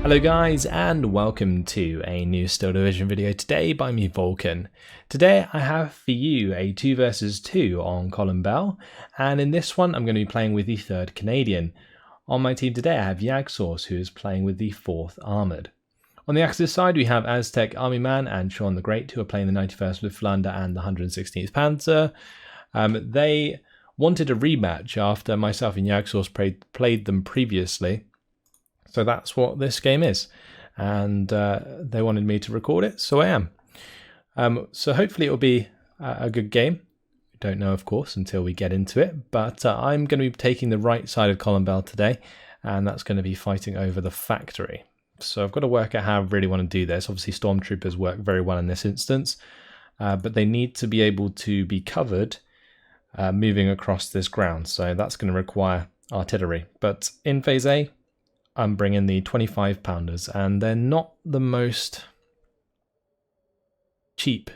Hello guys, and welcome to a new Steel Division video today by me, Vulcan. Today I have for you a 2 versus 2 on Colombelles, and in this one I'm going to be playing with the 3rd Canadian. On my team today I have Yagsource, who is playing with the 4th Armoured. On the Axis side we have Aztec Army Man and Sean the Great, who are playing the 91st Luftlandr and the 116th Panzer. They wanted a rematch after myself and Yagsource played them previously. So that's what this game is, and they wanted me to record it, so I am. So hopefully it will be a good game. We don't know, of course, until we get into it, but I'm going to be taking the right side of Colombelles today, and that's going to be fighting over the factory. So I've got to work out how I really want to do this. Obviously Stormtroopers work very well in this instance, but they need to be able to be covered moving across this ground, so that's going to require artillery. But in Phase A, I'm bringing the 25 pounders, and they're not the most cheap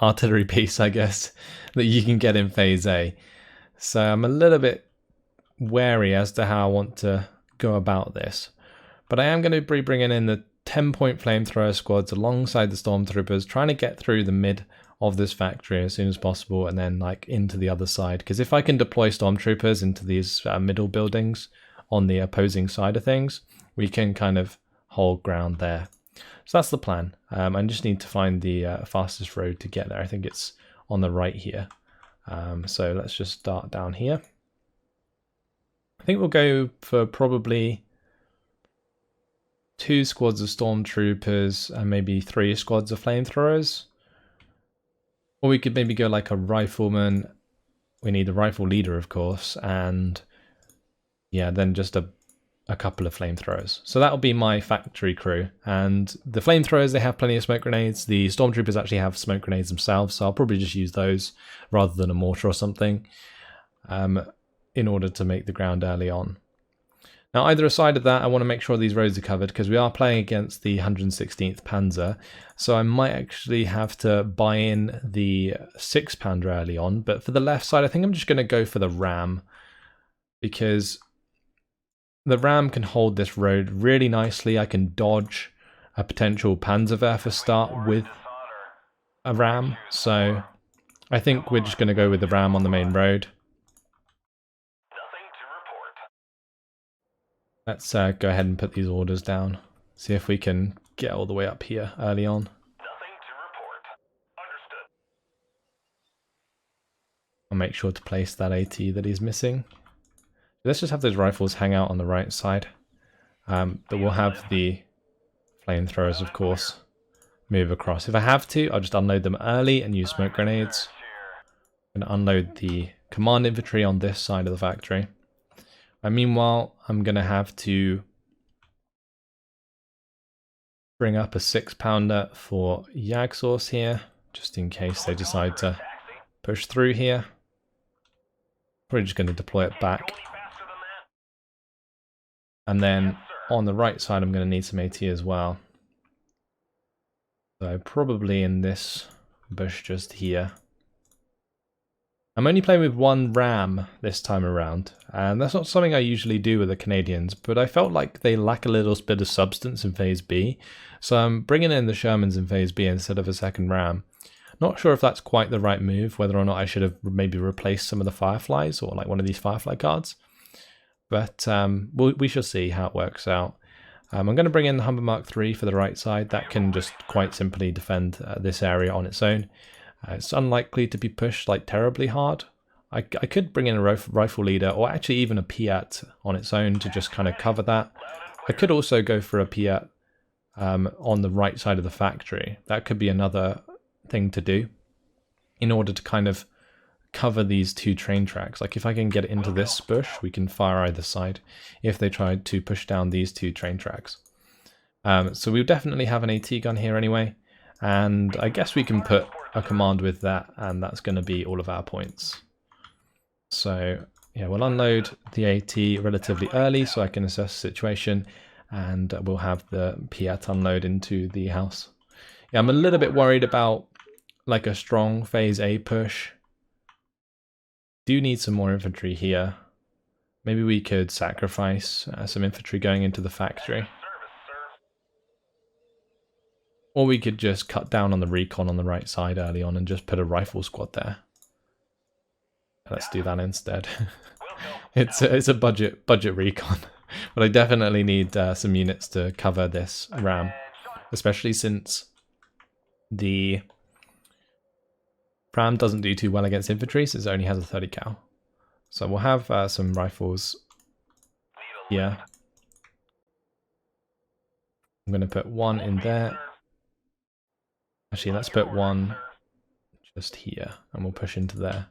artillery piece, I guess, that you can get in Phase A. So I'm a little bit wary as to how I want to go about this. But I am going to be bringing in the 10-point flamethrower squads alongside the Stormtroopers, trying to get through the mid of this factory as soon as possible, and then like into the other side. Because if I can deploy Stormtroopers into these middle buildings on the opposing side of things, we can kind of hold ground there. So that's the plan. I just need to find the fastest road to get there. I think it's on the right here. So let's just start down here. I think we'll go for probably 2 squads of Stormtroopers and maybe 3 squads of flamethrowers. Or we could maybe go like a rifleman. We need a rifle leader, of course, and yeah, then just a couple of flamethrowers. So that'll be my factory crew. And the flamethrowers, they have plenty of smoke grenades. The Stormtroopers actually have smoke grenades themselves, so I'll probably just use those rather than a mortar or something in order to make the ground early on. Now, either side of that, I want to make sure these roads are covered because we are playing against the 116th Panzer. So I might actually have to buy in the 6 pounder early on. But for the left side, I think I'm just going to go for the Ram, because the Ram can hold this road really nicely. I can dodge a potential Panzerwehr for start with a Ram. So I think we're just going to go with the Ram on the main road. Let's go ahead and put these orders down. See if we can get all the way up here early on. I'll make sure to place that AT that he's missing. Let's just have those rifles hang out on the right side. But we'll have the flamethrowers, of course, move across. If I have to, I'll just unload them early and use smoke grenades. And unload the command infantry on this side of the factory. And meanwhile, I'm going to have to bring up a 6 pounder for Yagsource here, just in case they decide to push through here. Probably just going to deploy it back. And then on the right side, I'm going to need some AT as well. So probably in this bush just here. I'm only playing with 1 Ram this time around, and that's not something I usually do with the Canadians, but I felt like they lack a little bit of substance in Phase B, so I'm bringing in the Shermans in Phase B instead of a 2nd Ram. Not sure if that's quite the right move, whether or not I should have maybe replaced some of the Fireflies or like one of these Firefly cards. But we shall see how it works out. I'm going to bring in the Humber Mark III for the right side. That can just quite simply defend this area on its own. It's unlikely to be pushed like terribly hard. I could bring in a rifle leader, or actually even a Piat on its own to just kind of cover that. I could also go for a Piat on the right side of the factory. That could be another thing to do in order to kind of cover these 2 train tracks. Like if I can get into this bush, we can fire either side if they try to push down these 2 train tracks. So we'll definitely have an AT gun here anyway, and I guess we can put a command with that, and that's going to be all of our points. So yeah, we'll unload the AT relatively early so I can assess the situation, and we'll have the Piat unload into the house. Yeah, I'm a little bit worried about like a strong Phase A push. Do need some more infantry here. Maybe we could sacrifice some infantry going into the factory. Or we could just cut down on the recon on the right side early on and just put a rifle squad there. Let's do that instead. It's a budget recon, but I definitely need some units to cover this ram, especially since the ram doesn't do too well against infantry, since it only has a 30 cal. So we'll have some rifles here. I'm going to put one in there. Actually, let's put one just here, and we'll push into there.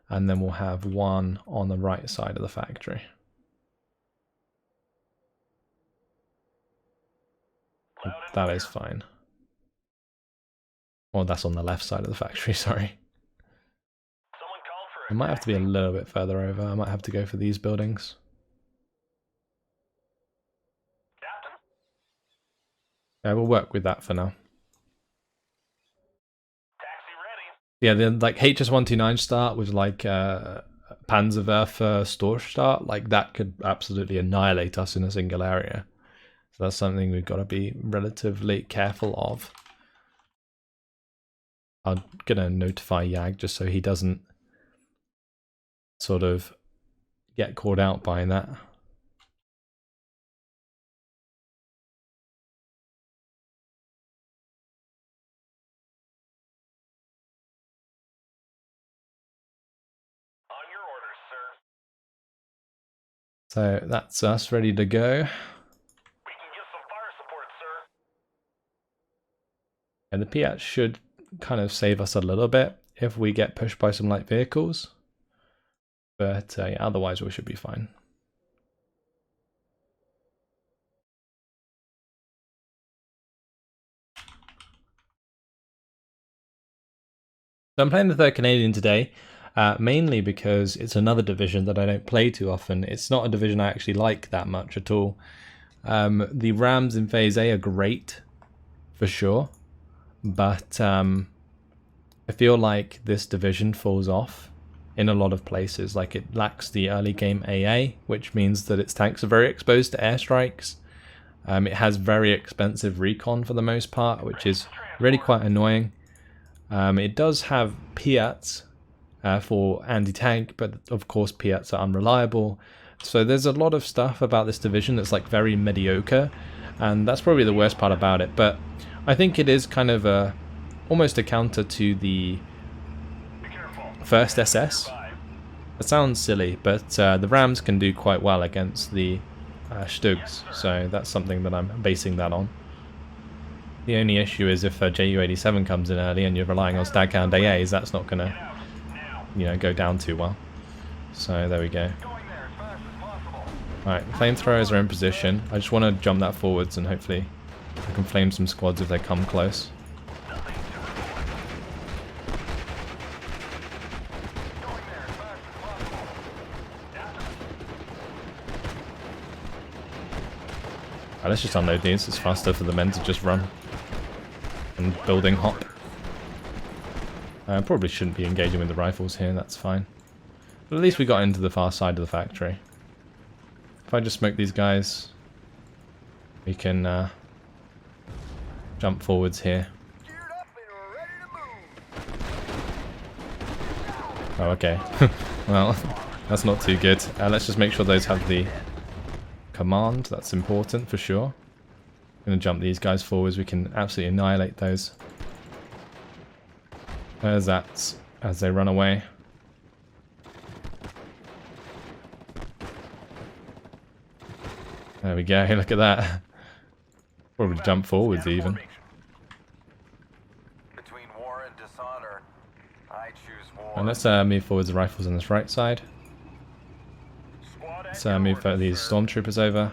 And then we'll have one on the right side of the factory. That is fine. Well, that's on the left side of the factory, sorry. It might have to be a little bit further over. I might have to go for these buildings. Yeah, we'll work with that for now. Yeah, the like HS129 start with like Panzerwerfer Storch start, like that could absolutely annihilate us in a single area. So that's something we've got to be relatively careful of. I'm gonna notify Yag just so he doesn't sort of get caught out by that. So that's us ready to go. We can get some fire support, sir. And the Piat should kind of save us a little bit if we get pushed by some light vehicles. But yeah, otherwise we should be fine. So I'm playing the 3rd Canadian today. Mainly because it's another division that I don't play too often. It's not a division I actually like that much at all. The Rams in Phase A are great, for sure, but I feel like this division falls off in a lot of places. Like, it lacks the early game AA, which means that its tanks are very exposed to airstrikes. It has very expensive recon for the most part, which is really quite annoying. It does have Piats, for anti-tank, but of course Piats are unreliable. So there's a lot of stuff about this division that's like very mediocre, and that's probably the worst part about it. But I think it is kind of almost a counter to the 1st SS. It sounds silly, but the Rams can do quite well against the Stugs, so that's something that I'm basing that on. The only issue is if JU-87 comes in early and you're relying on Staghound AAs, that's not going to, you know, go down too well. So there we go. Alright, flamethrowers are in position. I just want to jump that forwards and hopefully I can flame some squads if they come close. Alright, let's just unload these. It's faster for the men to just run and building hop. Probably shouldn't be engaging with the rifles here, that's fine. But at least we got into the far side of the factory. If I just smoke these guys, we can jump forwards here. Oh, okay. Well, that's not too good. Let's just make sure those have the command. That's important for sure. I'm going to jump these guys forwards. We can absolutely annihilate those. There's that as they run away. There we go, look at that. Probably jump forwards even. And let's move forwards the rifles on this right side. Let's move these Stormtroopers over.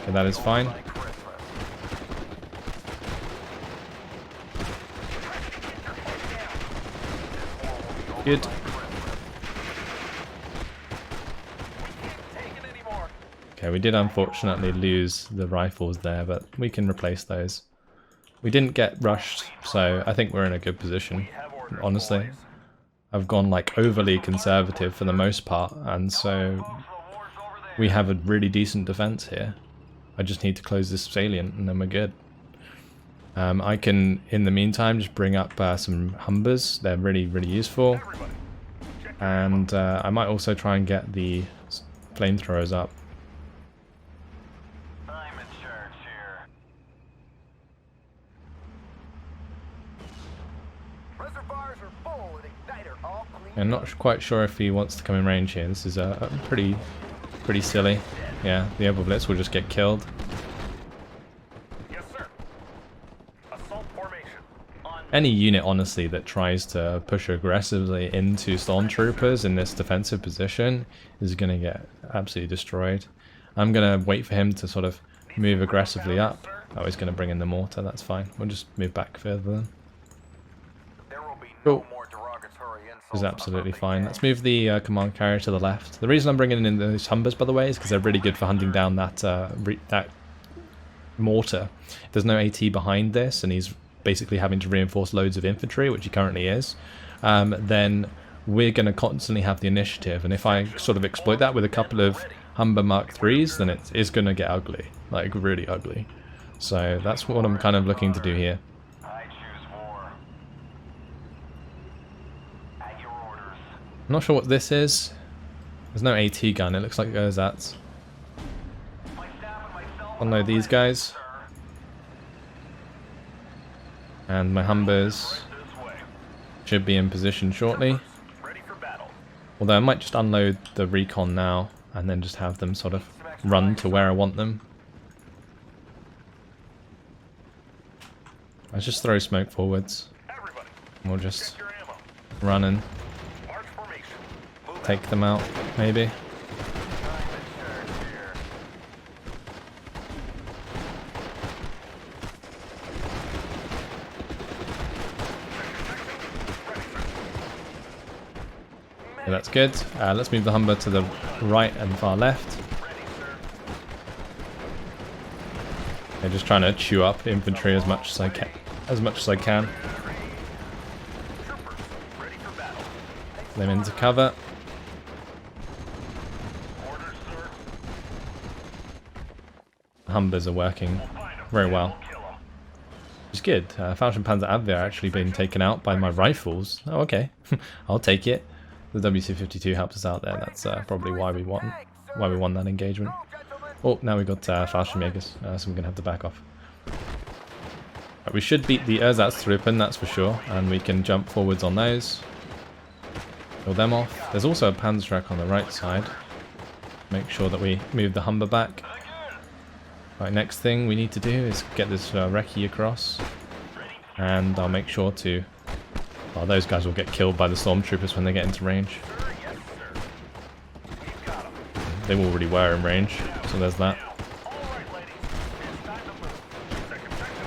Okay, that is fine. Good. Okay, we did unfortunately lose the rifles there, but we can replace those. We didn't get rushed, so I think we're in a good position, honestly. I've gone like overly conservative for the most part, and so we have a really decent defense here. I just need to close this salient and then we're good. I can, in the meantime, just bring up some Humbers. They're really, really useful. And I might also try and get the flamethrowers up. I'm in charge here. Reservoirs are full and igniter all clean. I'm not quite sure if he wants to come in range here. This is pretty silly. Yeah, the Opal Blitz will just get killed. Yes, sir. Assault formation. Any unit, honestly, that tries to push aggressively into Stormtroopers in this defensive position is going to get absolutely destroyed. I'm going to wait for him to sort of move aggressively up. Oh, he's going to bring in the mortar, that's fine. We'll just move back further then. There will be Cool. no more derogatory insults. Is absolutely fine. Let's move the command carrier to the left. The reason I'm bringing in those Humbers, by the way, is because they're really good for hunting down that that mortar. If there's no AT behind this, and he's basically having to reinforce loads of infantry, which he currently is, then we're going to constantly have the initiative. And if I sort of exploit that with a couple of Humber Mark IIIs, then it is going to get ugly, like really ugly. So that's what I'm kind of looking to do here. I choose war. At your orders. I'm not sure what this is. There's no AT gun. It looks like Ersatz. My staff and myself. Unload these guys. And my Humbers This way. should be in position shortly. Ready for battle. Although I might just unload the recon now and then just have them sort of run to where I want them. Let's just throw smoke forwards. Everybody, And we'll just check your ammo. run and March formation. Move take them out, maybe. I'm in charge here. Yeah, that's good. Let's move the Humber to the right and far left. Ready, sir. I'm just trying to chew up infantry as much as I can. Troopers, ready for battle. Them into cover. Orders, sir. Humbers are working Find 'em. very well. Kill 'em. Which is good. Falchion Panzer Abwehr actually being taken out by my rifles. Oh, okay. I'll take it. The WC-52 helped us out there. That's probably why we won that engagement. Oh, now we got Fallschirmjägers, so we're gonna have to back off. Right, we should beat the Ersatztruppen, that's for sure, and we can jump forwards on those. Kill them off. There's also a Panzerschreck on the right side. Make sure that we move the Humber back. Right, next thing we need to do is get this recce across, and I'll make sure to. Well, those guys will get killed by the Stormtroopers when they get into range. Sir, yes, sir. We've got 'em. They already were in range, so there's that. All right, ladies. It's time to move. Second section.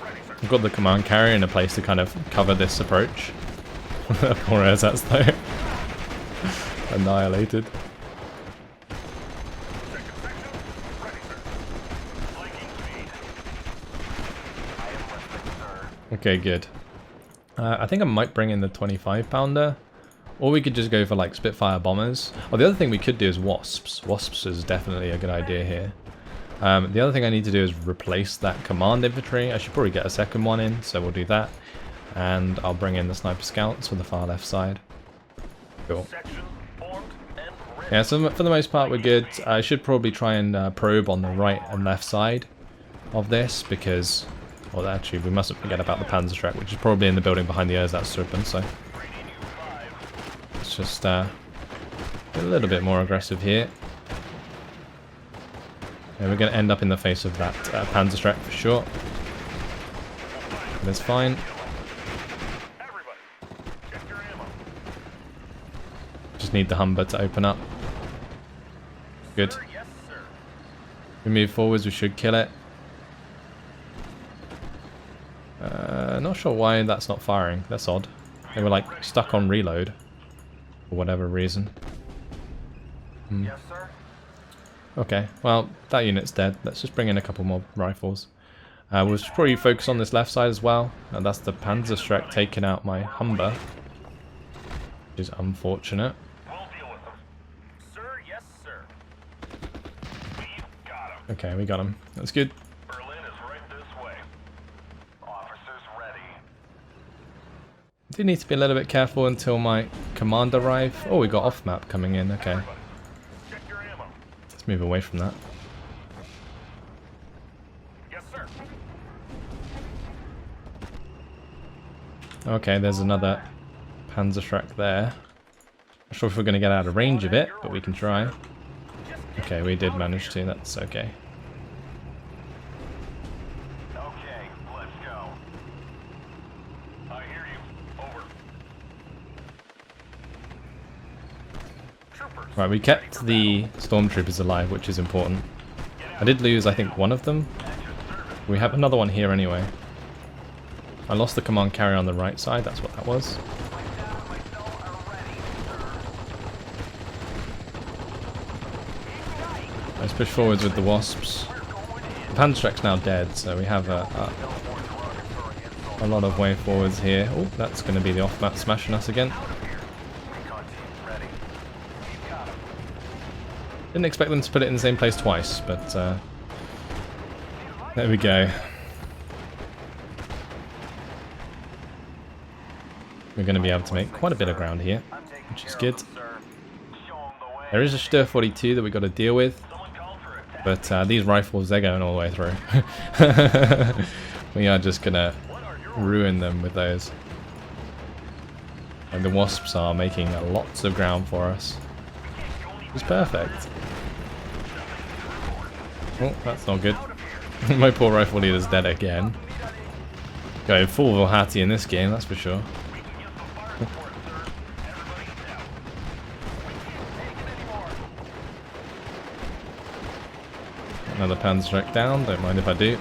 Ready, sir. I've got the command carrier in a place to kind of cover this approach. Poor Ersatz though. Annihilated. Second section. Ready, sir. Flanking speed. I am listening, sir. Okay, good. I think I might bring in the 25 pounder. Or we could just go for like Spitfire bombers. Oh, the other thing we could do is Wasps. Wasps is definitely a good idea here. The other thing I need to do is replace that command infantry. I should probably get a second one in, so we'll do that. And I'll bring in the sniper scouts for the far left side. Cool. Section formed and ready. Yeah, so for the most part we're good. I should probably try and probe on the right and left side of this because... Well, actually, we mustn't forget about the Panzerschreck, which is probably in the building behind the Ersatztruppen, so... Let's just get a little bit more aggressive here. Yeah, we're going to end up in the face of that Panzerschreck for sure. That's fine. Everybody, check your ammo. Just need the Humber to open up. Good. Sir, yes, sir. We move forwards, we should kill it. Not sure why that's not firing. That's odd. They were like stuck on reload for whatever reason. Yes, sir. Okay, well that unit's dead. Let's just bring in a couple more rifles. We'll probably focus on this left side as well. And that's the Panzerschreck taking out my Humber, which is unfortunate. We'll deal with them. Sir, yes, sir. We've got him. Okay, we got him. That's good. Berlin is right this way. Officers ready. Do need to be a little bit careful until my command arrive. Oh, we got off map coming in. Okay, Everybody, check your ammo. let's move away from that. Yes, sir. Okay, there's another Panzerschreck there. Not sure if we're going to get out of range of it, but we can try. Okay, we did manage to. That's okay. Okay, let's go. I hear you. Over. Troopers. Right, we kept the Stormtroopers alive, which is important. I did lose, I think, one of them. We have another one here anyway. I lost the command carrier on the right side, that's what that was. Let's push forwards with the Wasps. The Panzerschreck's now dead, so we have a lot of way forwards here. Oh, that's going to be the off-map smashing us again. Didn't expect them to put it in the same place twice, but there we go. We're going to be able to make quite a bit of ground here, which is good. There is a Stir 42 that we've got to deal with, but these rifles, they're going all the way through. We are just going to ruin them with those. And the Wasps are making lots of ground for us. It's perfect. Oh, that's not good. My poor rifle leader's dead again. Going full Vulhatty in this game, that's for sure. Another Panzerschreck down, don't mind if I do.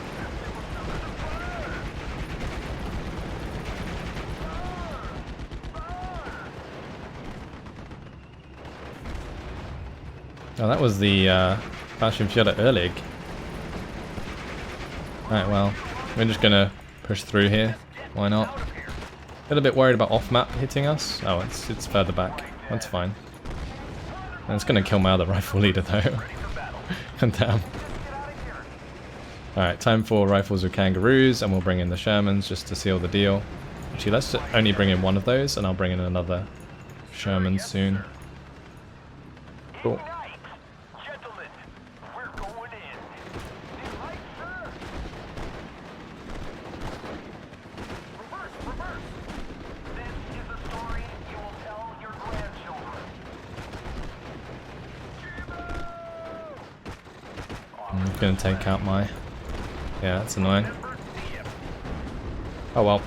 Oh, that was the Fallschirmjäger Erlig. Right, well, we're just gonna push through here. Why not? A little bit worried about off-map hitting us. Oh, it's further back. That's fine. And it's gonna kill my other rifle leader though. Damn. Alright, time for rifles with kangaroos, and we'll bring in the Shermans just to seal the deal. Actually, let's only bring in one of those, and I'll bring in another Sherman soon. Cool. Gentlemen, we're going in. Right, sir. Reverse. This is a story you will tell your grandchildren. I'm gonna take out my... Yeah, that's annoying. Oh well.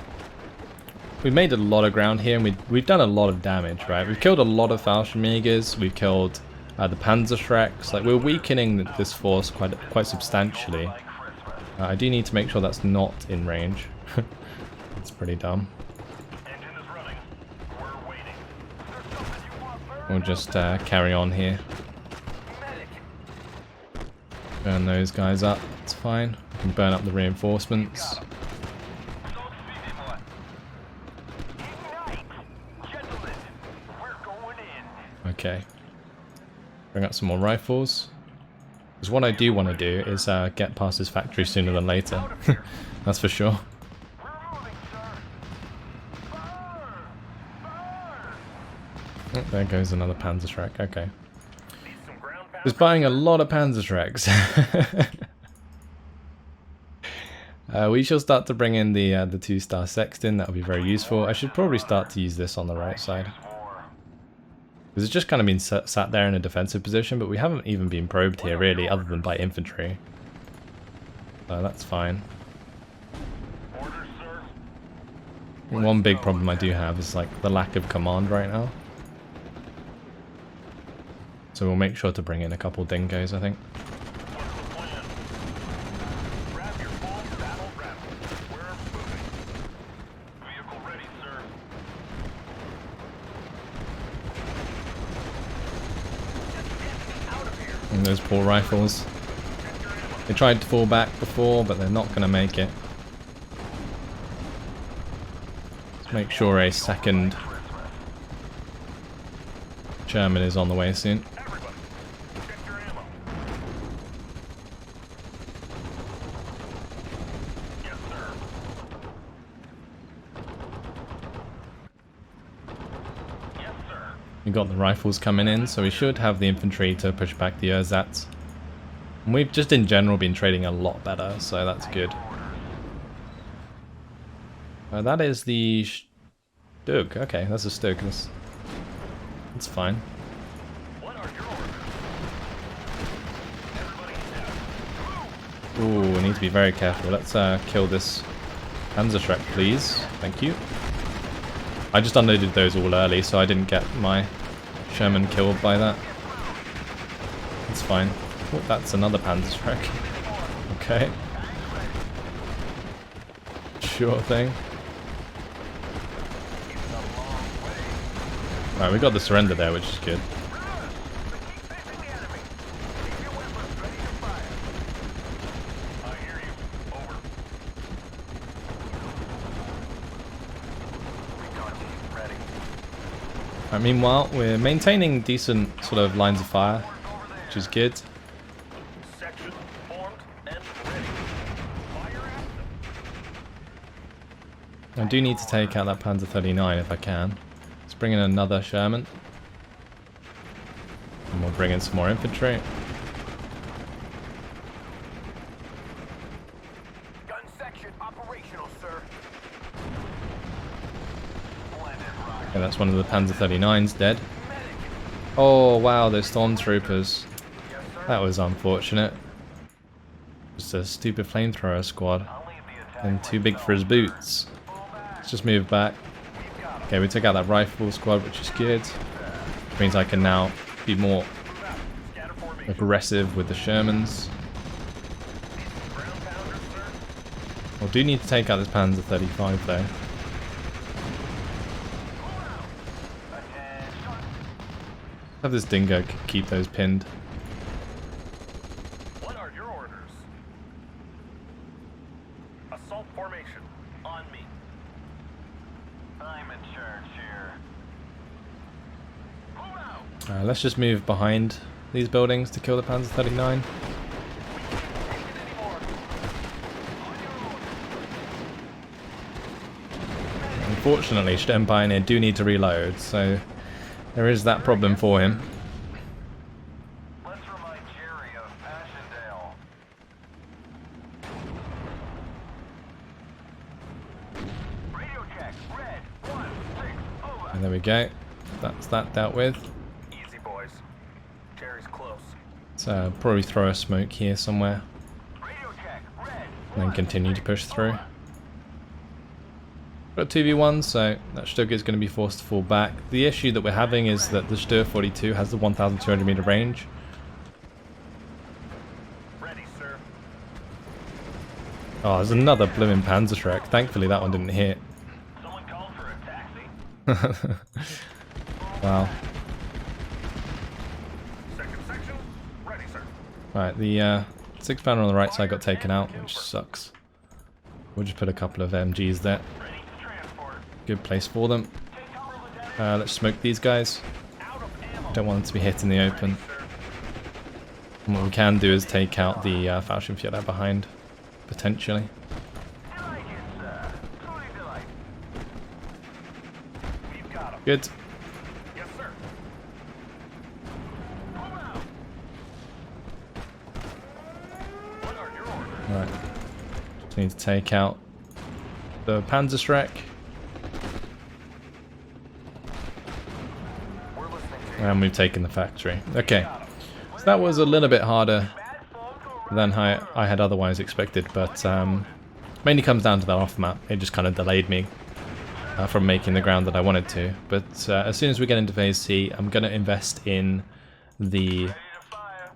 We've made a lot of ground here, and we've done a lot of damage, right? We've killed a lot of Fallschirmjägers, we've killed the Panzerschrecks. Like, we're weakening this force quite substantially. I do need to make sure that's not in range. That's pretty dumb. We'll just carry on here. Burn those guys up, it's fine. We can burn up the reinforcements. Okay. Bring up some more rifles. Because what I do want to do is get past this factory sooner than later. That's for sure. Oh, there goes another Panzerschreck. Okay. Just buying a lot of Panzerschrecks. We shall start to bring in the 2-star Sexton. That would be very useful. I should probably start to use this on the right side. Because it's just kind of been sat there in a defensive position, but we haven't even been probed here really, other than by infantry. So that's fine. One big problem I do have is like the lack of command right now. So we'll make sure to bring in a couple dingoes, I think. And those poor rifles. They tried to fall back before, but they're not going to make it. Let's make sure a second Sherman is on the way soon. We got the rifles coming in, so we should have the infantry to push back the ersatz. And we've just in general been trading a lot better, so that's good. That is the Stug. Okay, that's a Stug. That's fine. What are your orders? Everybody Ooh, we need to be very careful. Let's kill this Panzerschreck, please. Thank you. I just unloaded those all early, so I didn't get my Sherman killed by that. It's fine. Oh, that's another Panzerschreck. Okay. Sure thing. Right, we got the surrender there, which is good. Meanwhile, we're maintaining decent sort of lines of fire, which is good. section formed and ready. Fire at them. I do need to take out that Panzer 39 if I can. Let's bring in another Sherman. And we'll bring in some more infantry. Gun section operational, sir. Okay, that's one of the Panzer 39s dead. Oh wow, those Stormtroopers. That was unfortunate. Just a stupid flamethrower squad. And too big for his boots. Let's just move back. Okay, we took out that rifle squad, which is good. Which means I can now be more aggressive with the Shermans. I do need to take out this Panzer 35 though. Have this dingo keep those pinned. What are your orders? Assault formation on me. I'm in charge here. Move out. Let's just move behind these buildings to kill the Panzer 39. Unfortunately, Sturm Pioneer do need to reload, so there is that problem for him. Let's remind Jerry of Passchendaele. Radio check. Red 1-6 over. And there we go. That's that dealt with. Easy, boys. Jerry's close. So probably throw a smoke here somewhere, Radio check. Red. and then continue to push through. Got 2v1, so that Stug is going to be forced to fall back. The issue that we're having is that the Stur 42 has the 1,200 meter range. Ready, sir. Oh, there's another blooming Panzerschreck. Thankfully that one didn't hit. Someone called for a taxi. Wow. Second section. Ready, sir. Right, the 6-pounder on the right side got taken out, which sucks. We'll just put a couple of MGs there. Ready to transport. Good place for them. Take cover with that. Let's smoke these guys. Out of ammo. Don't want them to be hit in the open. Sir. And what we can do is take out the Fallschirmjäger behind, potentially. Delight, sir. Truly delight. We've got him. Good. Yes, sir. Move out. What are your orders? Right. Just need to take out the Panzerschreck. We're listening to you. And we've taken the factory. Okay. So that was a little bit harder Bad phone to than I had otherwise expected, but mainly comes down to that off map. It just kind of delayed me from making the ground that I wanted to. But as soon as we get into phase C, I'm going to invest in the ready to fire.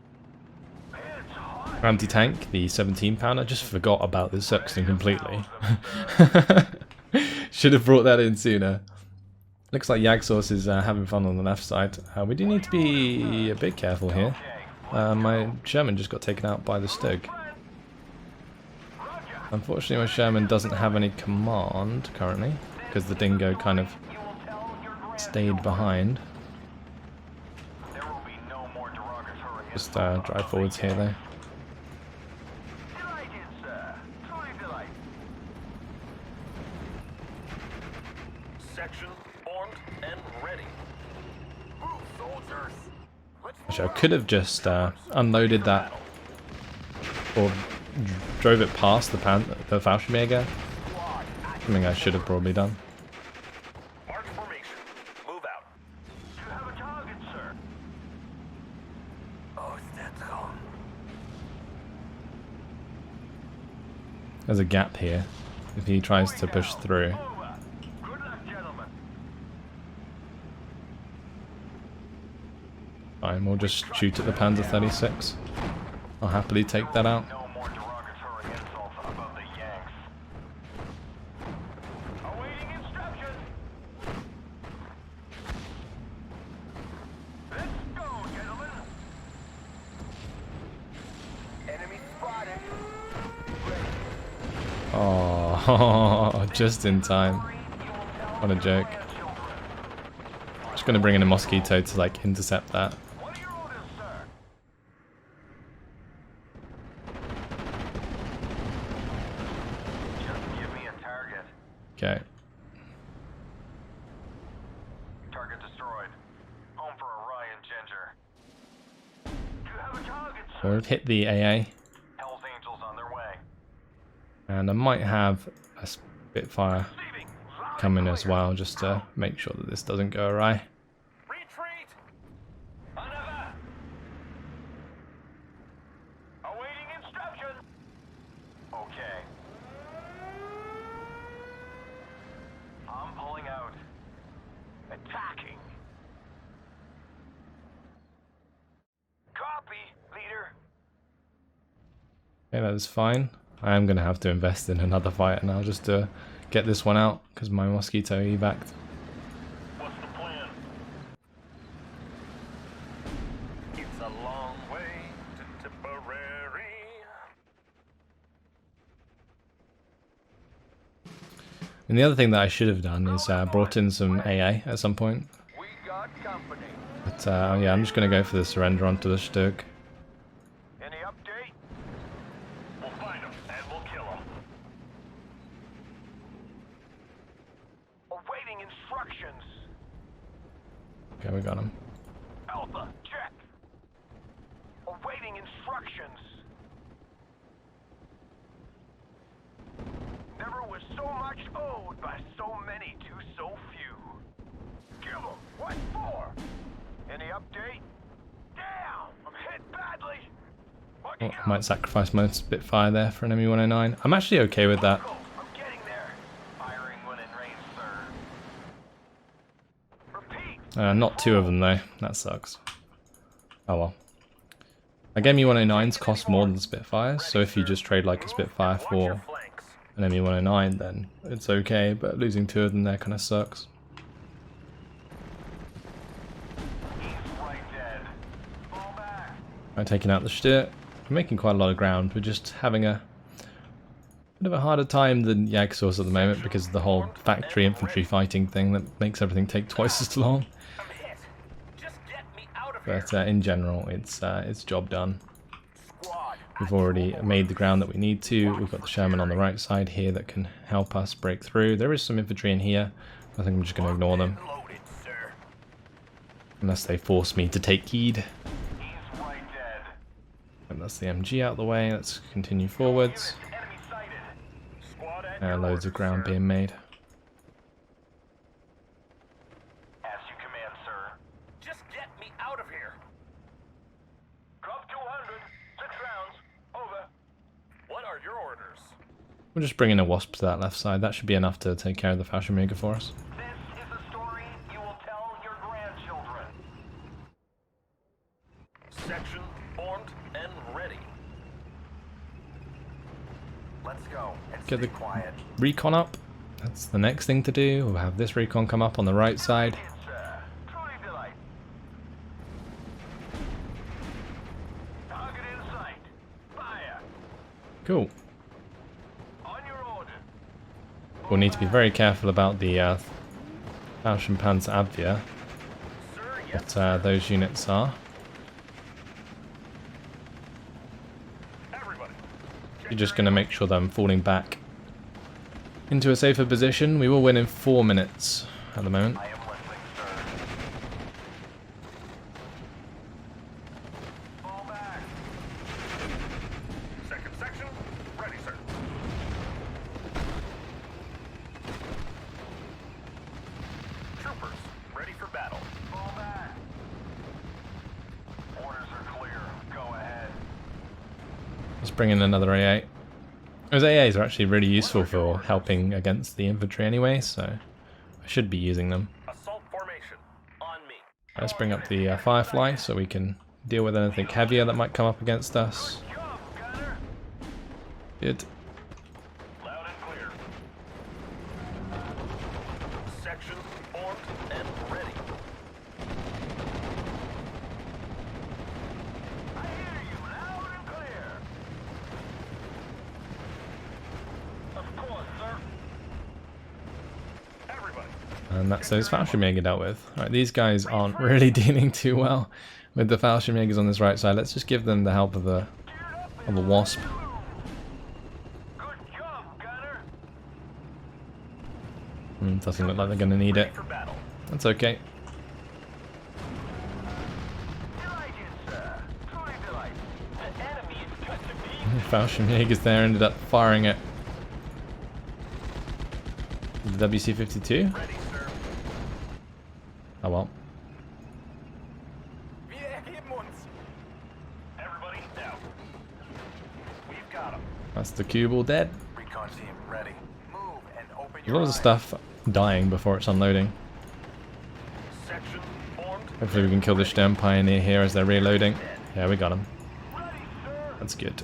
It's hot. anti-tank, the 17-pounder. I just forgot about this section completely. Should have brought that in sooner. Looks like Yagsource is having fun on the left side. We do need to be a bit careful here. My Sherman just got taken out by the Stug. Unfortunately, my Sherman doesn't have any command currently, because the Dingo kind of You will tell your grand stayed behind. there will be no more derogatory Just drive forwards here though. Delighted, sir. Truly delight. Section formed and ready. soldiers. Actually, I could have just unloaded that or drove it past the VulcanHDGaming. Something I should have probably done. March formation. Move out. You have a target, sir. Oh, that's gone. There's a gap here if he tries to push through. Over. Good luck, gentlemen. Fine, we'll just shoot at the Panzer 36. I'll happily take that out. No more derogatory insults about the Yanks. Awaiting instructions. Let's go, gentlemen. Enemy spotted. Oh, just in time. What a joke. Just gonna bring in a mosquito to like intercept that. What are your orders, sir? Just give me a target. Okay. Target destroyed. Home for Orion Ginger. You have a target, So sir. we've hit the AA, Hell's Angels on their way. and I might have a Spitfire Receiving. Loud come in and as clear. well, just to make sure that this doesn't go awry. Retreat. Another. Awaiting instruction. Okay. I'm pulling out. Attacking. Copy, leader. Okay, that is fine. I am gonna have to invest in another fighter now just to get this one out because my mosquito evac. What's the plan? It's a long way to Tipperary. And the other thing that I should have done is brought in some AA at some point. We got company. But yeah, I'm just gonna go for the surrender onto the Stug. Any update? We'll find him and we'll kill him. Awaiting instructions. Okay, we got him. Alpha, check. Awaiting instructions. Never was so much owed by so many to so few. Kill him. What for? Any update? Damn, I'm hit badly. Oh, I might sacrifice my Spitfire there for an ME-109. I'm actually okay with that. I'm getting there. Firing when in range, sir. Repeat. Not two of them though. That sucks. Oh well. Like ME-109s cost more than Spitfires, so if you just trade like a Spitfire Watch your for flanks. an ME-109 then it's okay, but losing two of them there kind of sucks. He's right dead. Fall back. I'm taking out the Stier. We're making quite a lot of ground. We're just having a bit of a harder time than Jagdsaws at the moment because of the whole factory infantry fighting thing that makes everything take twice as long. I'm hit. Just get me out of here. But in general, it's job done. Squad. We've already made the ground that we need to. We've got the Sherman on the right side here that can help us break through. There is some infantry in here. I think I'm just going to ignore them Loaded, sir. unless they force me to take heed. He's right dead. And that's the MG out of the way. Let's continue forwards. Units, enemy sighted. Squad at your Loads of orders, ground sir. being made. As you command, sir. Just get me out of here. Drop 200. 6 rounds. Over. What are your orders? We'll just bring in a Wasp to that left side. That should be enough to take care of the VulcanHDGaming for us. This is a story you will tell your grandchildren. Section formed and ready. Let's go and Get stay the quiet. recon up. That's the next thing to do. We'll have this recon come up on the right side. It's truly delight. Target in sight. Fire. Cool. On your order. We'll need to be very careful about the Fauschenpanzer Abwehr, Sir, yes. what those units are. Everybody. You're just going to make sure that I'm falling back into a safer position. We will win in 4 minutes at the moment. I am listening, sir. bring in another AA. Those AAs are actually really useful for helping against the infantry anyway, so I should be using them. Assault formation on me. Let's bring up the Firefly so we can deal with anything heavier that might come up against us. Good job, Gunner. Good. Loud and clear. Section formed and ready. I hear you loud and clear. Of course, sir. Everybody. And that's those Fallschirmjäger dealt with. Alright, these guys aren't really dealing too well with the Fallschirmjägers on this right side. Let's just give them the help of a Wasp. Good job, Gunner. Doesn't look like they're going to need it. For battle. That's okay. Delighted, sir. Truly delighted. The enemy is cut to pieces. Fallschirmjägers there ended up firing it. The WC-52? Ready, sir. Oh well. Everybody down. We've got him. That's the cube all dead. Recon team ready. Move and open There's your a lot of stuff dying before it's unloading. Section formed. Hopefully we can kill the Stern Pioneer here as they're reloading. Yeah, we got him. Ready, sir. That's good.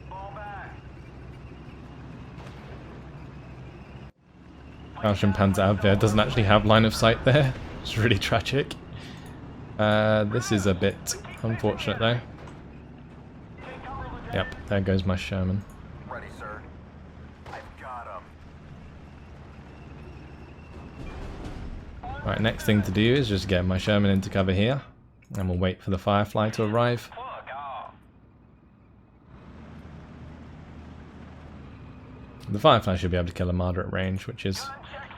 Fall back. Panzerabwehr doesn't actually have line of sight there. It's really tragic. This is a bit unfortunate though. Yep, there goes my Sherman. Ready, sir. I've got him. Right, next thing to do is just get my Sherman into cover here. And we'll wait for the Firefly to arrive. Fuck off. The Firefly should be able to kill a moderate range, which is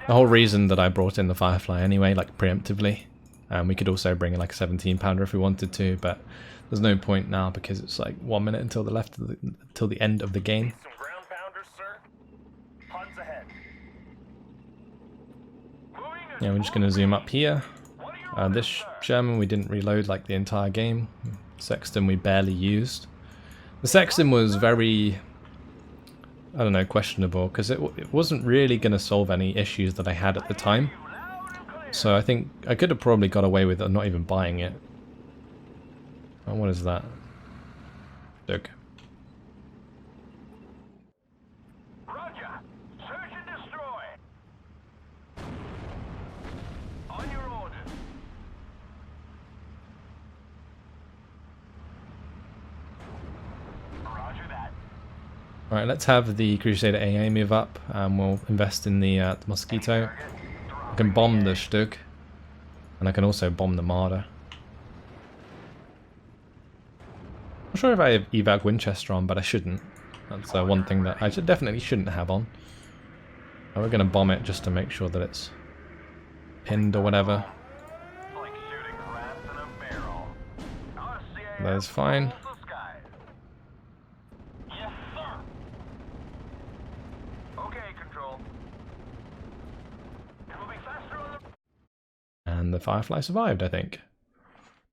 the whole reason that I brought in the Firefly anyway, like preemptively. We could also bring in like a 17 pounder if we wanted to, but there's no point now because it's like 1 minute until the end of the game. Some ground pounders, sir. Huns ahead. Yeah, we're just going to zoom up here. This Sherman we didn't reload like the entire game. Sexton we barely used. The Sexton was very, I don't know, questionable because it wasn't really going to solve any issues that I had at the time. So I think I could have probably got away with not even buying it. Oh, what is that? Look. Roger. Search and destroy. On your orders. Roger that. Alright, let's have the Crusader AA move up and we'll invest in the Mosquito. I can bomb the Stug, and I can also bomb the Marder. I'm not sure if I have Evac Winchester on, but I shouldn't. That's one thing that I definitely shouldn't have on. And we're going to bomb it just to make sure that it's pinned or whatever. Like shooting rats in a barrel. RCA That's fine. rules the skies. Yes, sir. Okay, control. It will be faster on the... And the Firefly survived, I think.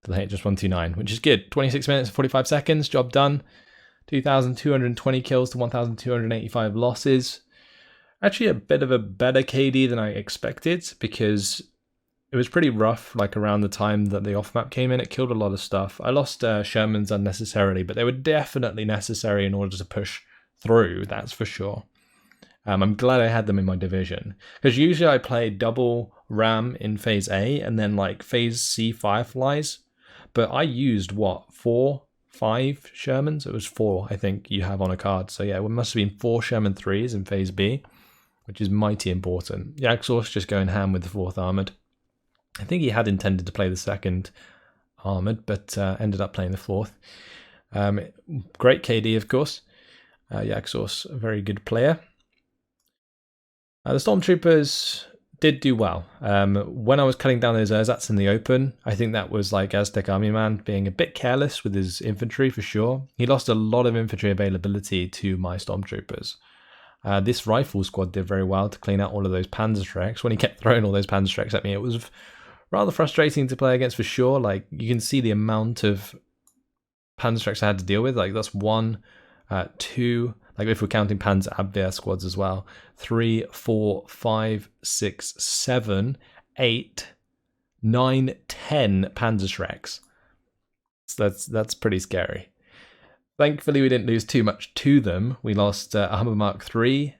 So they hit just 129, which is good. 26 minutes and 45 seconds, job done. 2,220 kills to 1,285 losses. Actually a bit of a better KD than I expected because it was pretty rough like around the time that the off-map came in. It killed a lot of stuff. I lost Shermans unnecessarily, but they were definitely necessary in order to push through, that's for sure. I'm glad I had them in my division because usually I play double ram in phase A and then like phase C Fireflies, but I used what, 4, 5 Shermans? It was 4 I think you have on a card, so yeah, it must have been 4 Sherman 3s in phase B, which is mighty important. Yaxor's just going ham with the 4th armoured. I think he had intended to play the 2nd armoured, but ended up playing the 4th. Great KD, of course. Yaxor's a very good player. The Stormtroopers did do well. When I was cutting down those ersatz in the open, I think that was like Aztec Army Man being a bit careless with his infantry for sure. He lost a lot of infantry availability to my Stormtroopers. This rifle squad did very well to clean out all of those Panzerschrecks. When he kept throwing all those Panzerschrecks at me, it was rather frustrating to play against for sure. Like, you can see the amount of Panzerschrecks I had to deal with. Like that's 1, 2, like if we're counting Panzerabwehr squads as well, 3, 4, 5, 6, 7, 8, 9, 10 Panzerschrecks. So that's pretty scary. Thankfully, we didn't lose too much to them. We lost a Hummer Mark III.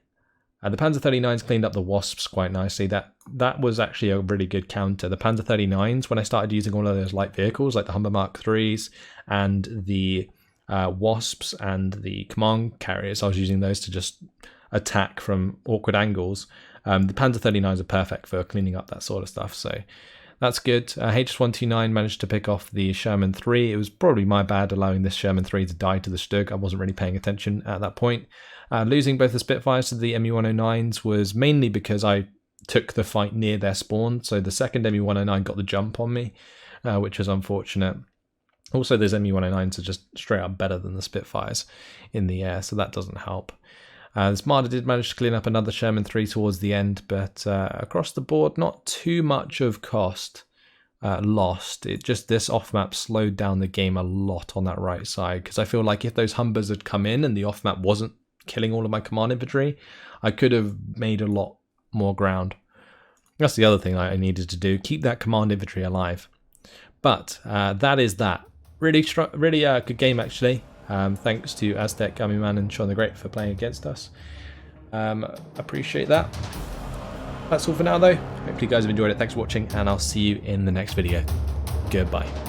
The Panzer 39s cleaned up the Wasps quite nicely. That was actually a really good counter. The Panzer 39s, when I started using all of those light vehicles, like the Hummer Mark IIIs and the Wasps and the command carriers, I was using those to just attack from awkward angles. The Panzer 39s are perfect for cleaning up that sort of stuff, so that's good. HS-129 managed to pick off the Sherman 3. It was probably my bad allowing this Sherman 3 to die to the Stug. I wasn't really paying attention at that point. Losing both the Spitfires to the MU-109s was mainly because I took the fight near their spawn. So the second MU-109 got the jump on me, which was unfortunate. Also, those MU-109s are just straight up better than the Spitfires in the air, so that doesn't help. This Marder did manage to clean up another Sherman 3 towards the end, but across the board, not too much of cost lost. It just, this off-map slowed down the game a lot on that right side, because I feel like if those Humbers had come in and the off-map wasn't killing all of my command infantry, I could have made a lot more ground. That's the other thing I needed to do, keep that command infantry alive. But that is that. Really good game, actually. Thanks to Aztec, Gummy Man, and Sean the Great for playing against us. Appreciate that. That's all for now, though. Hopefully you guys have enjoyed it. Thanks for watching, and I'll see you in the next video. Goodbye.